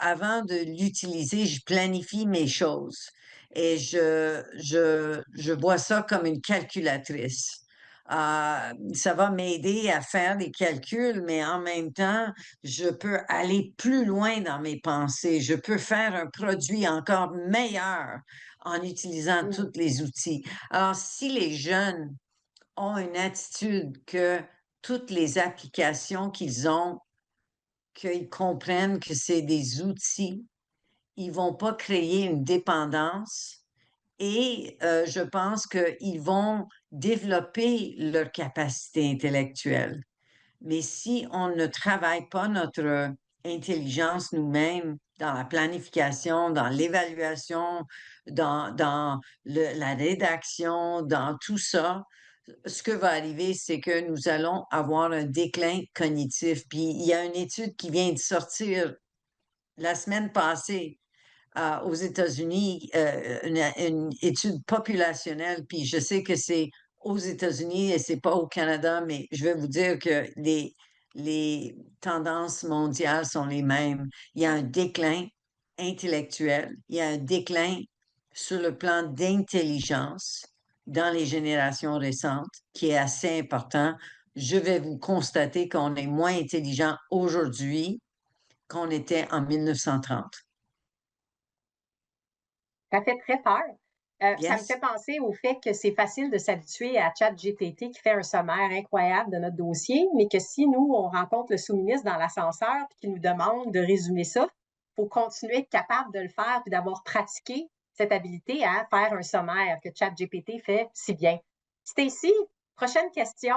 avant de l'utiliser, je planifie mes choses et je vois ça comme une calculatrice. Ça va m'aider à faire des calculs, mais en même temps, je peux aller plus loin dans mes pensées. Je peux faire un produit encore meilleur en utilisant Mm. tous les outils. Alors, si les jeunes ont une attitude que toutes les applications qu'ils ont qu'ils comprennent que c'est des outils, ils vont pas créer une dépendance et je pense qu'ils vont développer leur capacité intellectuelle. Mais si on ne travaille pas notre intelligence nous-mêmes dans la planification, dans l'évaluation, la rédaction, dans tout ça, ce que va arriver, c'est que nous allons avoir un déclin cognitif. Puis il y a une étude qui vient de sortir la semaine passée aux États-Unis, une étude populationnelle, puis je sais que c'est aux États-Unis et c'est pas au Canada, mais je vais vous dire que les tendances mondiales sont les mêmes. Il y a un déclin intellectuel, il y a un déclin sur le plan d'intelligence dans les générations récentes qui est assez important. Je vais vous constater qu'on est moins intelligent aujourd'hui qu'on était en 1930. Ça fait très peur. Ça me Yes? fait penser au fait que c'est facile de s'habituer à ChatGPT qui fait un sommaire incroyable de notre dossier, mais que si nous, on rencontre le sous-ministre dans l'ascenseur et qu'il nous demande de résumer ça, il faut continuer à être capable de le faire et d'avoir pratiqué cette habilité à faire un sommaire que ChatGPT fait si bien. Stacy, prochaine question.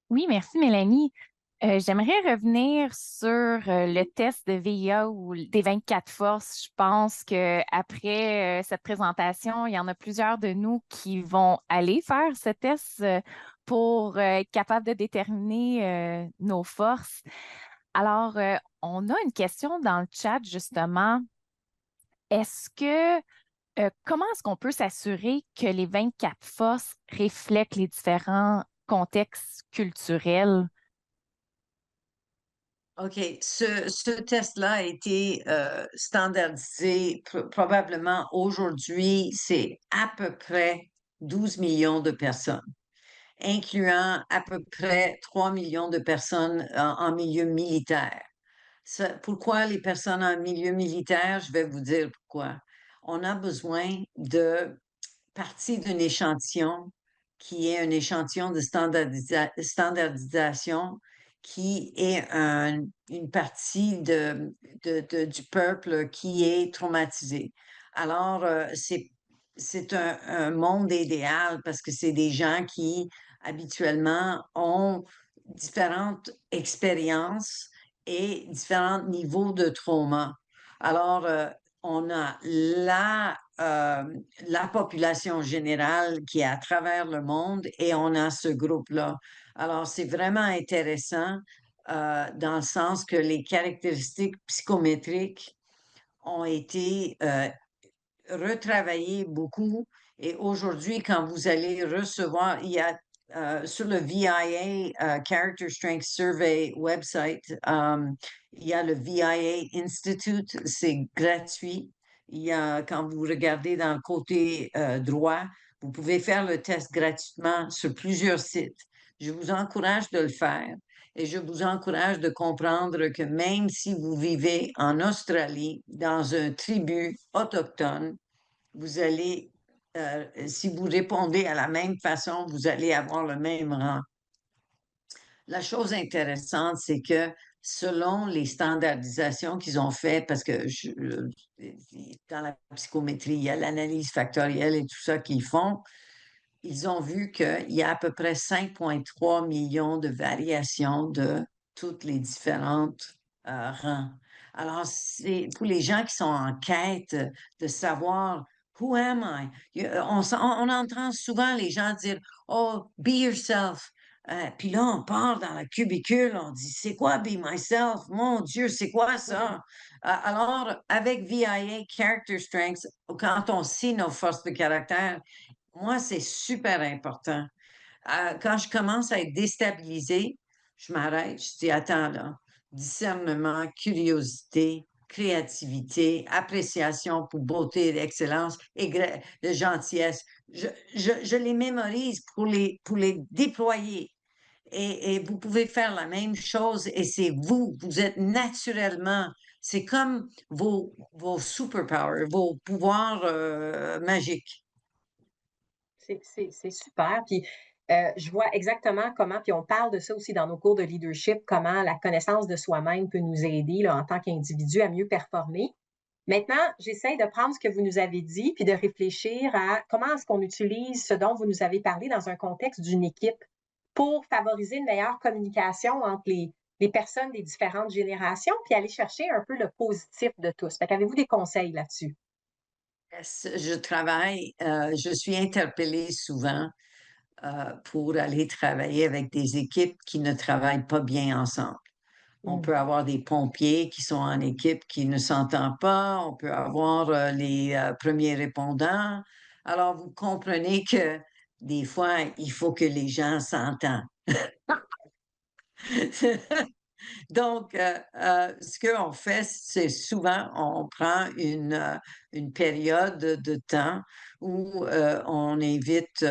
Oui, merci Mélanie. J'aimerais revenir sur le test de VIA ou des 24 forces. Je pense qu'après cette présentation, il y en a plusieurs de nous qui vont aller faire ce test pour être capable de déterminer nos forces. Alors, on a une question dans le chat justement. Est-ce que comment est-ce qu'on peut s'assurer que les 24 forces reflètent les différents contextes culturels? OK. Ce test-là a été standardisé probablement aujourd'hui, c'est à peu près 12 millions de personnes, incluant à peu près 3 millions de personnes en milieu militaire. Pourquoi les personnes en milieu militaire? Je vais vous dire pourquoi. On a besoin de partie d'un échantillon qui est un échantillon de standardisation qui est une partie du peuple qui est traumatisé. Alors, c'est un monde idéal parce que c'est des gens qui habituellement ont différentes expériences et différents niveaux de trauma. Alors, on a la population générale qui est à travers le monde et on a ce groupe-là. Alors, c'est vraiment intéressant dans le sens que les caractéristiques psychométriques ont été retravaillées beaucoup. Et aujourd'hui, quand vous allez recevoir, il y a sur le VIA Character Strength Survey website, il y a le VIA Institute, c'est gratuit. quand vous regardez dans le côté droit, vous pouvez faire le test gratuitement sur plusieurs sites. Je vous encourage de le faire et je vous encourage de comprendre que même si vous vivez en Australie, dans une tribu autochtone, vous allez, si vous répondez à la même façon, vous allez avoir le même rang. La chose intéressante, c'est que selon les standardisations qu'ils ont faites, parce que dans la psychométrie, il y a l'analyse factorielle et tout ça qu'ils font, ils ont vu qu'il y a à peu près 5,3 millions de variations de toutes les différentes rangs. Alors, c'est pour les gens qui sont en quête de savoir Who am I? On entend souvent les gens dire Oh, be yourself. Puis là, on part dans la cubicule, on dit c'est quoi be myself? Mon Dieu, c'est quoi ça? Alors, avec VIA, Character Strengths, quand on sait nos forces de caractère, moi, c'est super important. Quand je commence à être déstabilisée, je m'arrête, je dis, attends là, discernement, curiosité, créativité, appréciation pour beauté et excellence et de gentillesse. Je les mémorise pour les déployer. Et vous pouvez faire la même chose et c'est vous, vous êtes naturellement, c'est comme vos superpowers, vos pouvoirs magiques. C'est super. Puis, je vois exactement comment, puis on parle de ça aussi dans nos cours de leadership, comment la connaissance de soi-même peut nous aider là, en tant qu'individu à mieux performer. Maintenant, j'essaie de prendre ce que vous nous avez dit, puis de réfléchir à comment est-ce qu'on utilise ce dont vous nous avez parlé dans un contexte d'une équipe pour favoriser une meilleure communication entre les personnes des différentes générations, puis aller chercher un peu le positif de tous. Fait qu'avez-vous des conseils là-dessus? Je travaille, je suis interpellée souvent pour aller travailler avec des équipes qui ne travaillent pas bien ensemble. On Mm. peut avoir des pompiers qui sont en équipe qui ne s'entendent pas, on peut avoir les premiers répondants. Alors, vous comprenez que des fois, il faut que les gens s'entendent. Donc, ce qu'on fait, c'est souvent, on prend une période de temps où on invite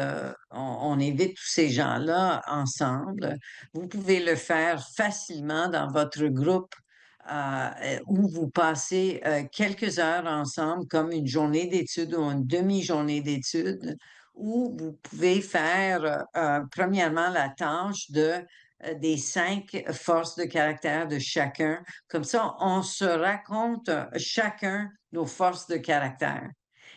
tous ces gens-là ensemble. Vous pouvez le faire facilement dans votre groupe où vous passez quelques heures ensemble, comme une journée d'études ou une demi-journée d'études, où vous pouvez faire, premièrement, la tâche des 5 forces de caractère de chacun. Comme ça, on se raconte chacun nos forces de caractère.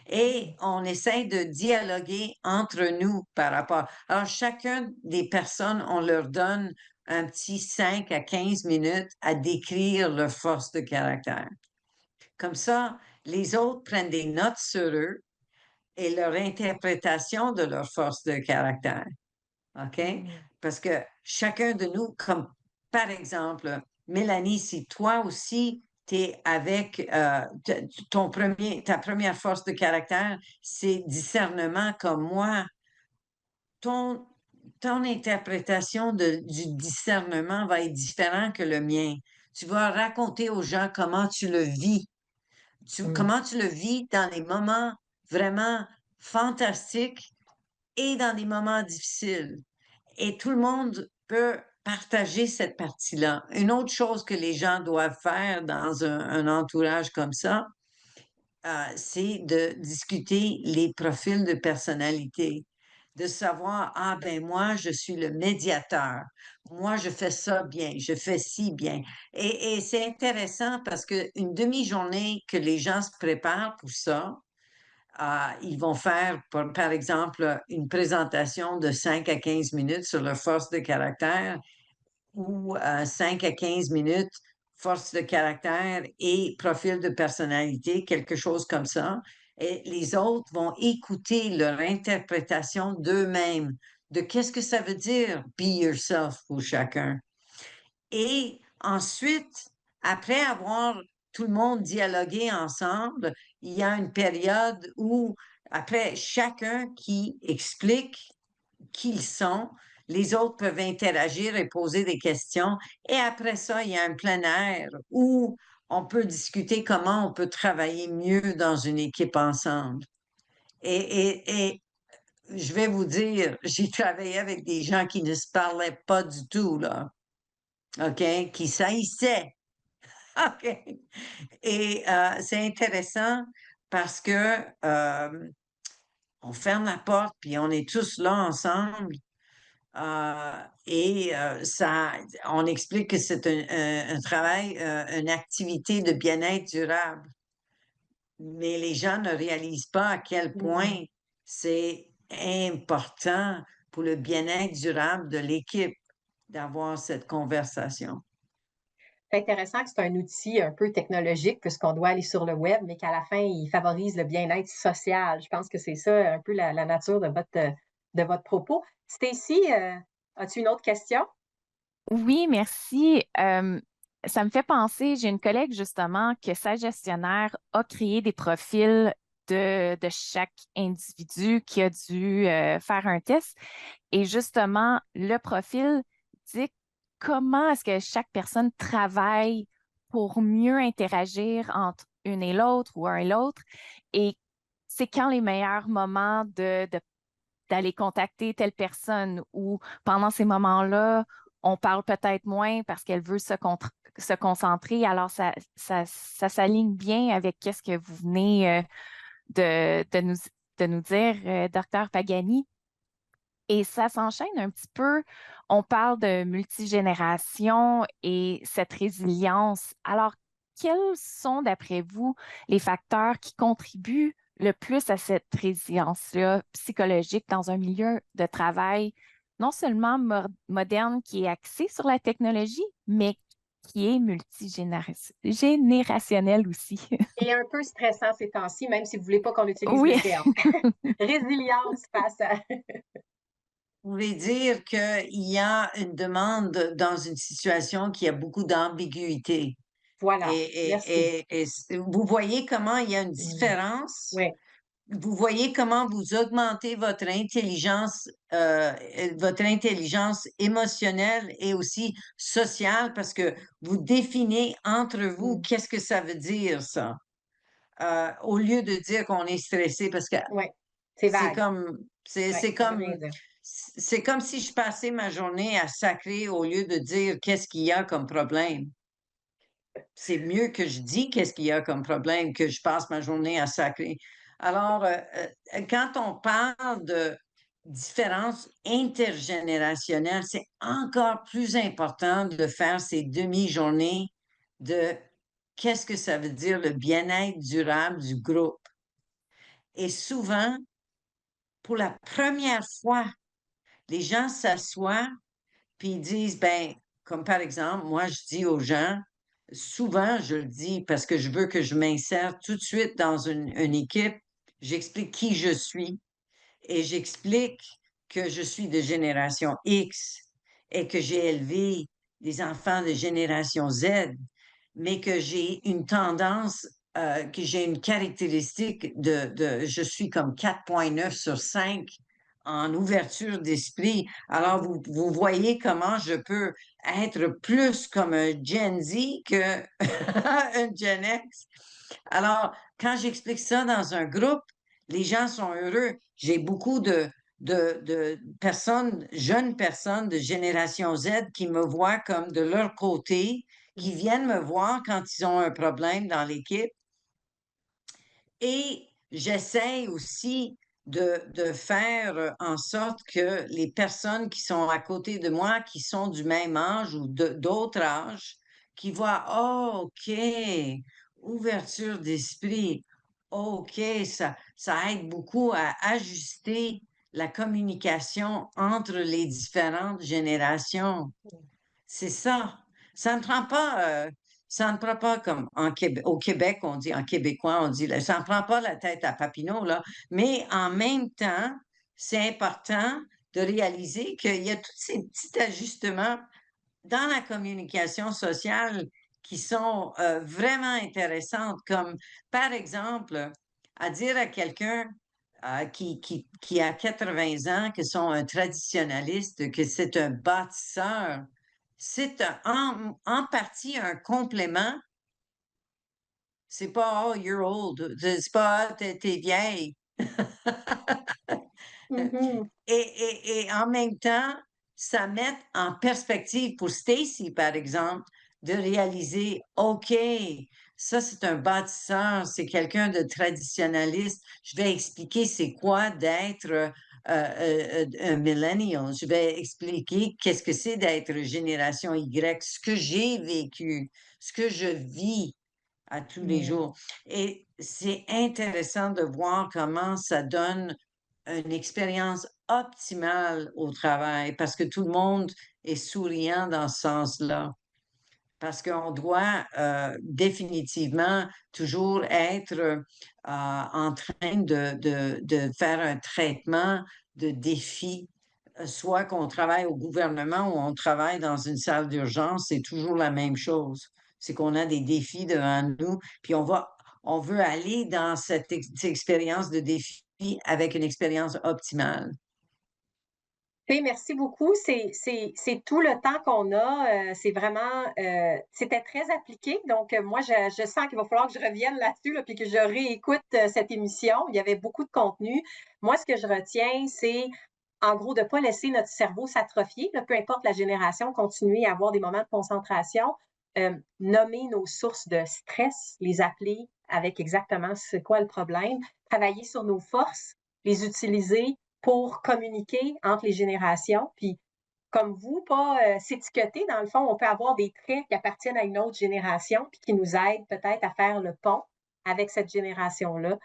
Et on essaie de dialoguer entre nous par rapport. Alors, chacun des personnes, on leur donne un petit 5 à 15 minutes à décrire leurs forces de caractère. Comme ça, les autres prennent des notes sur eux et leur interprétation de leurs forces de caractère. OK? Mm. Parce que chacun de nous, comme par exemple, Mélanie, si toi aussi, tu es avec ta première force de caractère, c'est discernement comme moi, ton, ton interprétation du discernement va être différente que le mien. Tu vas raconter aux gens comment tu le vis. Mm. Comment tu le vis dans les moments vraiment fantastiques et dans des moments difficiles. Et tout le monde peut partager cette partie-là. Une autre chose que les gens doivent faire dans un entourage comme ça, c'est de discuter les profils de personnalité, de savoir, ah ben moi, je suis le médiateur, moi, je fais ça bien, je fais ci bien. Et c'est intéressant parce qu'une demi-journée que les gens se préparent pour ça, ils vont faire, par exemple, une présentation de 5 à 15 minutes sur leur force de caractère ou 5 à 15 minutes force de caractère et profil de personnalité, quelque chose comme ça. Et les autres vont écouter leur interprétation d'eux-mêmes de qu'est-ce que ça veut dire be yourself pour chacun. Et ensuite, après avoir tout le monde dialogué ensemble, il y a une période où, après, chacun qui explique qui ils sont, les autres peuvent interagir et poser des questions. Et après ça, il y a un plein air où on peut discuter comment on peut travailler mieux dans une équipe ensemble. Et je vais vous dire, j'ai travaillé avec des gens qui ne se parlaient pas du tout, là, OK? Qui s'haïssaient, OK? Et c'est intéressant parce que on ferme la porte, puis on est tous là ensemble. Ça, on explique que c'est un travail, une activité de bien-être durable. Mais les gens ne réalisent pas à quel Mhm. point c'est important pour le bien-être durable de l'équipe d'avoir cette conversation. C'est intéressant que c'est un outil un peu technologique puisqu'on doit aller sur le web, mais qu'à la fin, il favorise le bien-être social. Je pense que c'est ça un peu la nature de votre propos. Stacy, as-tu une autre question? Oui, merci. Ça me fait penser, j'ai une collègue justement que sa gestionnaire a créé des profils de chaque individu qui a dû faire un test. Et justement, le profil dit comment est-ce que chaque personne travaille pour mieux interagir entre une et l'autre ou un et l'autre. Et c'est quand les meilleurs moments d'aller contacter telle personne ou pendant ces moments-là, on parle peut-être moins parce qu'elle veut se concentrer. Alors, ça s'aligne bien avec ce que vous venez de nous dire, docteur Pagani. Et ça s'enchaîne un petit peu. On parle de multigénération et cette résilience. Alors, quels sont, d'après vous, les facteurs qui contribuent le plus à cette résilience-là psychologique dans un milieu de travail non seulement moderne qui est axé sur la technologie, mais qui est multigénérationnel aussi? Et un peu stressant ces temps-ci, même si vous ne voulez pas qu'on utilise le Oui. terme. Résilience face à. Vous voulez dire qu'il y a une demande dans une situation qui a beaucoup d'ambiguïté. Voilà, merci. Vous voyez comment il y a une Mm. différence? Oui. Vous voyez comment vous augmentez votre intelligence émotionnelle et aussi sociale parce que vous définez entre vous Mm. qu'est-ce que ça veut dire, ça, au lieu de dire qu'on est stressé parce que Oui, c'est c'est vague. comme, Oui, c'est ça veut rien comme, dire. c'est comme si je passais ma journée à sacrer au lieu de dire qu'est-ce qu'il y a comme problème. C'est mieux que je dis qu'est-ce qu'il y a comme problème que je passe ma journée à sacrer. Alors, quand on parle de différence intergénérationnelle, c'est encore plus important de faire ces demi-journées de qu'est-ce que ça veut dire le bien-être durable du groupe. Et souvent, pour la première fois, les gens s'assoient puis ils disent, ben, comme par exemple, moi, je dis aux gens, souvent, je le dis parce que je veux que je m'insère tout de suite dans une équipe, j'explique qui je suis et j'explique que je suis de génération X et que j'ai élevé des enfants de génération Z, mais que j'ai une tendance, que j'ai une caractéristique je suis comme 4,9 sur 5 en ouverture d'esprit. Alors, vous voyez comment je peux être plus comme un Gen Z que un Gen X. Alors, quand j'explique ça dans un groupe, les gens sont heureux. J'ai beaucoup de personnes, jeunes personnes de génération Z qui me voient comme de leur côté, qui Mm. viennent me voir quand ils ont un problème dans l'équipe. Et j'essaie aussi de faire en sorte que les personnes qui sont à côté de moi, qui sont du même âge ou d'autres âges, qui voient, oh, OK, ouverture d'esprit, OK, ça aide beaucoup à ajuster la communication entre les différentes générations. C'est ça. Ça ne prend pas, ça ne prend pas comme au Québec, on dit, en québécois, on dit, ça ne prend pas la tête à Papineau, là. Mais en même temps, c'est important de réaliser qu'il y a tous ces petits ajustements dans la communication sociale qui sont vraiment intéressantes, comme par exemple, à dire à quelqu'un qui a 80 ans, que sont un traditionnaliste, que c'est un bâtisseur, c'est en partie un complément C'est pas, oh, you're old. C'est pas, ah, t'es vieille. Mhm. Et en même temps, ça met en perspective pour Stacy, par exemple, de réaliser, OK, ça c'est un bâtisseur, c'est quelqu'un de traditionnaliste. Je vais expliquer c'est quoi d'être un millennial. Je vais expliquer qu'est-ce que c'est d'être génération Y, ce que j'ai vécu, ce que je vis à tous les Yeah. jours. Et c'est intéressant de voir comment ça donne une expérience optimale au travail parce que tout le monde est souriant dans ce sens-là. Parce qu'on doit définitivement toujours être en train de faire un traitement de défis, soit qu'on travaille au gouvernement ou on travaille dans une salle d'urgence, c'est toujours la même chose. C'est qu'on a des défis devant nous, puis on veut aller dans cette expérience de défi avec une expérience optimale. Merci beaucoup. C'est tout le temps qu'on a. C'est vraiment, c'était très appliqué. Donc, moi, je sens qu'il va falloir que je revienne là-dessus, là, puis que je réécoute cette émission. Il y avait beaucoup de contenu. Moi, ce que je retiens, c'est en gros de ne pas laisser notre cerveau s'atrophier, là, peu importe la génération, continuer à avoir des moments de concentration, nommer nos sources de stress, les appeler avec exactement c'est quoi le problème, travailler sur nos forces, les utiliser pour communiquer entre les générations. Puis, comme vous, pas s'étiqueter. Dans le fond, on peut avoir des traits qui appartiennent à une autre génération puis qui nous aident peut-être à faire le pont avec cette génération-là.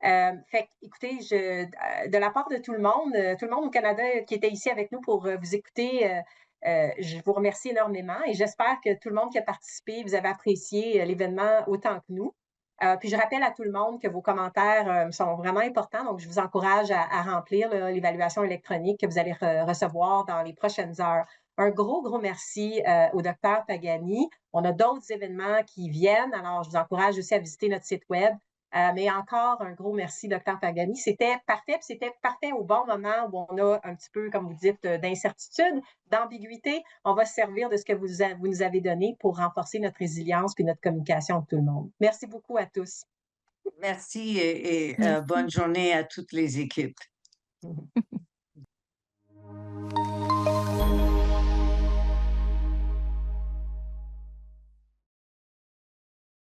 Fait écoutez, de la part de tout le monde au Canada qui était ici avec nous pour vous écouter, je vous remercie énormément et j'espère que tout le monde qui a participé, vous avez apprécié l'événement autant que nous. Puis je rappelle à tout le monde que vos commentaires sont vraiment importants, donc je vous encourage à remplir l'évaluation électronique que vous allez recevoir dans les prochaines heures. Un gros merci au docteur Pagani. On a d'autres événements qui viennent, alors je vous encourage aussi à visiter notre site web. Mais encore un gros merci, docteur Pagani. C'était parfait, puis c'était parfait au bon moment où on a un petit peu, comme vous dites, d'incertitude, d'ambiguïté. On va se servir de ce que vous nous avez donné pour renforcer notre résilience et notre communication avec tout le monde. Merci beaucoup à tous. Merci et bonne Merci. journée à toutes les équipes.